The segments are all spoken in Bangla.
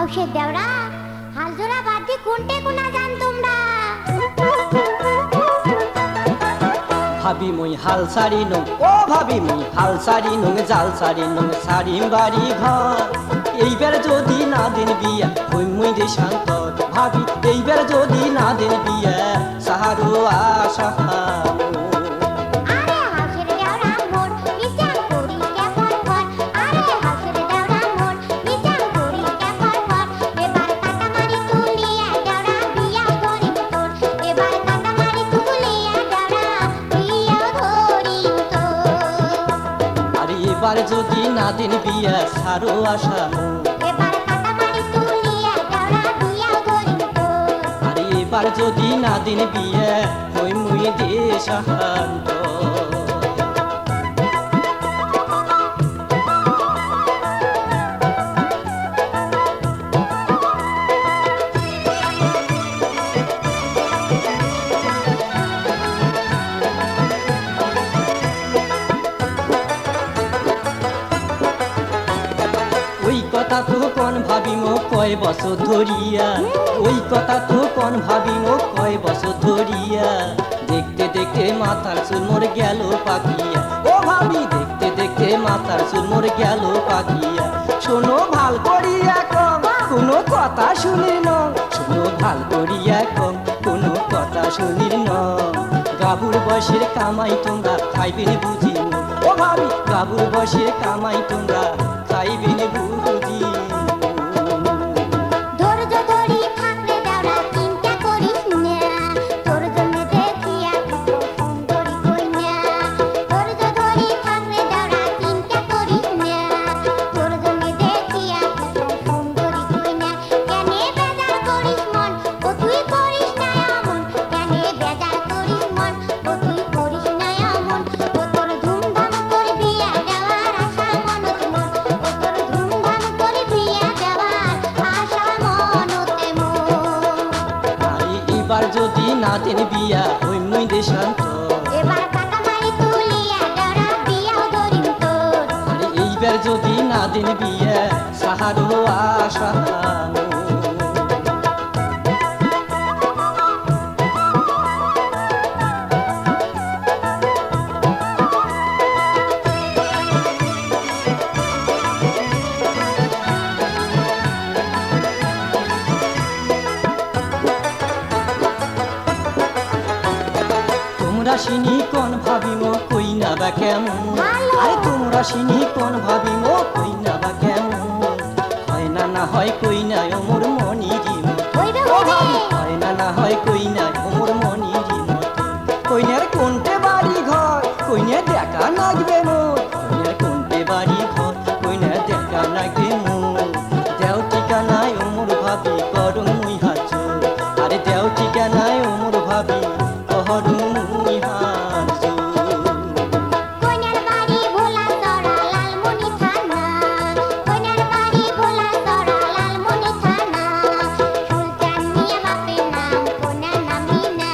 হাউসের দেওরা হাল জোড়া বাদ দিয়ে কোনটে কোনা জান তোমরা ভাবি মই হাল সারি নং ও ভাবি মই হাল সারি নং জাল সারি নং সারি বাড়ি ঘর এইবার যদি না দেন বিয়া হই মুই দেশান্ত ভাবি এইবার যদি না দেন বিয়া সাহারো আশা আরে হাউসের দেওরা মোর বিচার করি কেমন কর আরে হাউসের দেওরা মোর বিচার করি কেমন কর এবার কাটামারি তুলিয়া দেওরা বিয়া করি তোর এবার কাটামারি তুলিয়া দেওরা বিয়া করি তোর আরে এবার যদি না দেন বিয়া সারো আশা এবার কাটামারি তুলিয়া দেওরা বিয়া করি তোর আরে এবার যদি না দেন বিয়া হই মুই দেশান্ত ওই কথা তো কোন ভাবি মো কয় বছর ধরিয়া ওই কথা তো কোন ভাবি মো কয় বছর ধরিয়া দেখতে দেখতে মাথার চুল মোর গেল পাকিয়া ও ভাবি দেখতে দেখতে মাথার চুল মোর গেল পাকিয়া শোনো ভাল করিয়া কম কোনো কথা শুনি ন শোনো ভাল করিয়া কম কোনো কথা শুনি ন গাবুর বসের কামাই তোমরা খাইবেন বুঝি ও ভাবি গাবুর বসের কামাই তোমরা খাইবেন বুঝি ধৈর্য ধরি থাকলে দেওরা চিন্তা করিস না তোর জন্য দেখিয়া কত সুন্দরী কইনা ধৈর্য ধরি থাকলে দেওরা চিন্তা করিস না তোর জন্য দেখিয়া কত সুন্দরী কইনা কেনে বেজার করিস মন ও তুই করিস না এমন কেনে বেজার করিস মন ও তুই করিস না এমন ও তোর ধুমধাম করে বিয়া দেওয়ার আশা মনত মোর ও তোর ধুমধাম করে বিয়া দেওয়ার আশা মনতে মোর আরে এবার যদি না দেন বিয়া হই মুই দেশান্ত এবার কাটামারি তুলিয়া দেওরা বিয়া ধরিম তোর আরে এইবার যদি না দেন বিয়া সাহারো আশা তোমরা সিনি কোন ভাবিম কই না বা কেমন ভালো। আরে তোমরা সিনি কোন ভাবিম কই না বা কেমন হয় না না হয় কই না ওমর মনিরি হইবে ও হইবে ভাবি হয় না না হয় কই না ওমর মনিরি কইনার কোনটে বাড়ি ঘর কইনে দেখা লাগবে মোর কইনার কোনটে বাড়ি ঘর কইনে দেখা লাগবে মোর দেও ঠিকানায় ওমর ভাবি করম মুই হাত আরে দেও ঠিকানায় ওমর ভাবি করম মুই হাত কইনার বাড়ি ভোলা তরা লালমনি থানা কইনার বাড়ি ভোলা তরা লালমনি থানা সুলতান মিয়া বাপের নাম কোনা নামিনা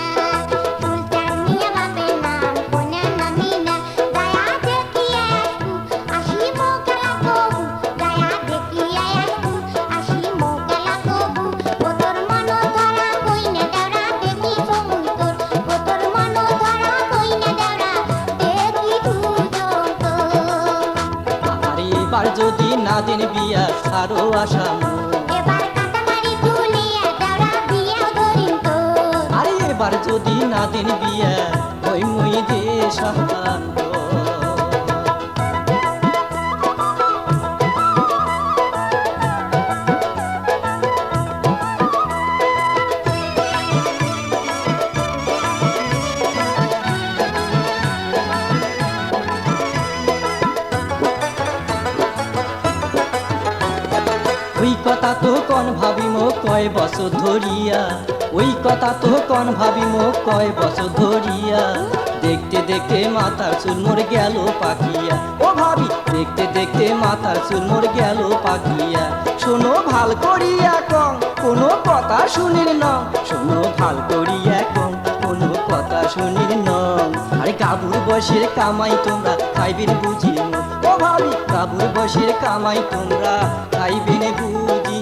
সুলতান মিয়া বাপের নাম কোনা নামিনা দয়া দেখিয়া আসু আসি মোকালা কবু দয়া দেখিয়া আসু আসি মোকালা কবু ও তোর মন ধরা কইনা দেওরা দেখি সমুই তোর ও তোর মন ধরা কইনা দেওরা দেখি দুজন তোর আরে এবার যদি না দেন বিয়া সারো আশা এবার কাটামারি তুলিয়া দেওরা বিয়া ধরিম তোর আরে এবার যদি না দেন বিয়া ওই মুই দেশান্ত ওই কথা তো কোন ভাবিম কয় বছর ধরিয়া ওই কথা তো কোন ভাবিম কয় বছর ধরিয়া দেখতে দেখতে মাথার চুল মোর গেল পাকিয়া ও ভাবি দেখতে দেখতে মাথার চুল মোর গেল পাকিয়া শোনো ভাল করিয়া কম কোনো কথা শুনির ন শোনো ভাল করিয়া কম কোনো কথা শুনির ন আরে কাবুর বসের কামাই তোমরা খাইবেন বুঝি ও ভাবি কাবুর বসের কামাই তোমরা খাইবেন বুঝি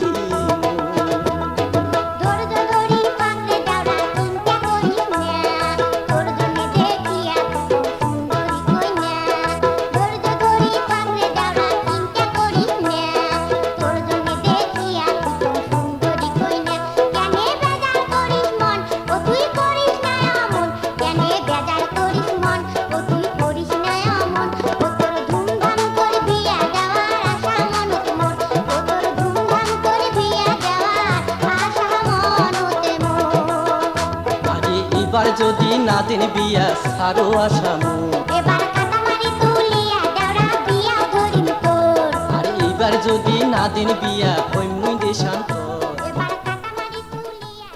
মন ও তুই করিস না অমন ও তোর ধুমধাম করে বিয়া দেওয়ার আশা মনতে মন ও তোর ধুমধাম করে বিয়া দেওয়ার আশা মনতে মন আরে এবার যদি না দেন বিয়া সারো আসামো এবার কাটামারি তুলিয়া দেওরা বিয়া ধরিম তোর আর এইবার যদি না দিন বিয়া হইমুই দেশান্তর